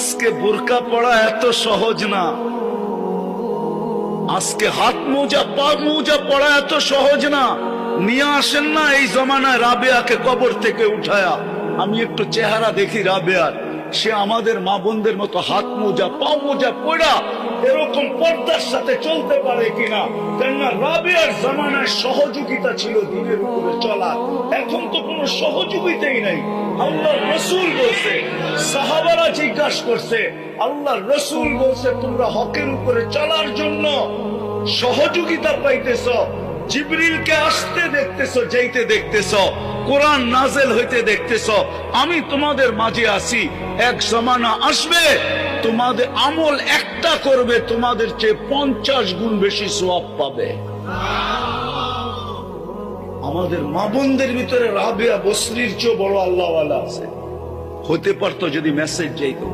আজকে বোরকা পড়া এত সহজ না, আজকে হাত মোজা পা মোজা পড়া এত সহজ না। নিয়ে আসেন না এই জমানায় রাবেয়াকে কবর থেকে উঠায়া, আমি একটু চেহারা দেখি রাবেয়ার, সে আমাদের মা বোনদের মতো হাত মোজা পা মোজা পড়া এরকম পর্দার সাথে চলতে পারে কিনা। কেননা রাবেয়ার জামানায় সহযোগিতা ছিল দিনের উপরে চলা, এখন তো কোনো সহযোগিতাই নাই। আল্লাহ রসুল বলছে, সাহাবারা জিজ্ঞাসা করছে, আল্লাহ রসুল বলছে তোমরা হকের উপরে চলার জন্য সহযোগিতা পাইতেছ, জিবরিলকে আসতে দেখতেছ, যাইতে দেখতেছ, কোরআন নাজেল হইতে দেখতেছ, আমি তোমাদের মাঝে আছি। এক জামানা আসবে তোমাদের আমল একটা করবে, তোমাদের চেয়ে 50 গুণ বেশি সওয়াব পাবে। আমাদের মা বোনদের ভিতরে রাবেয়া বসরির চেয়ে বড় আল্লাহওয়ালা আছে, হতে পারতো যদি মেসেজ যাইতো।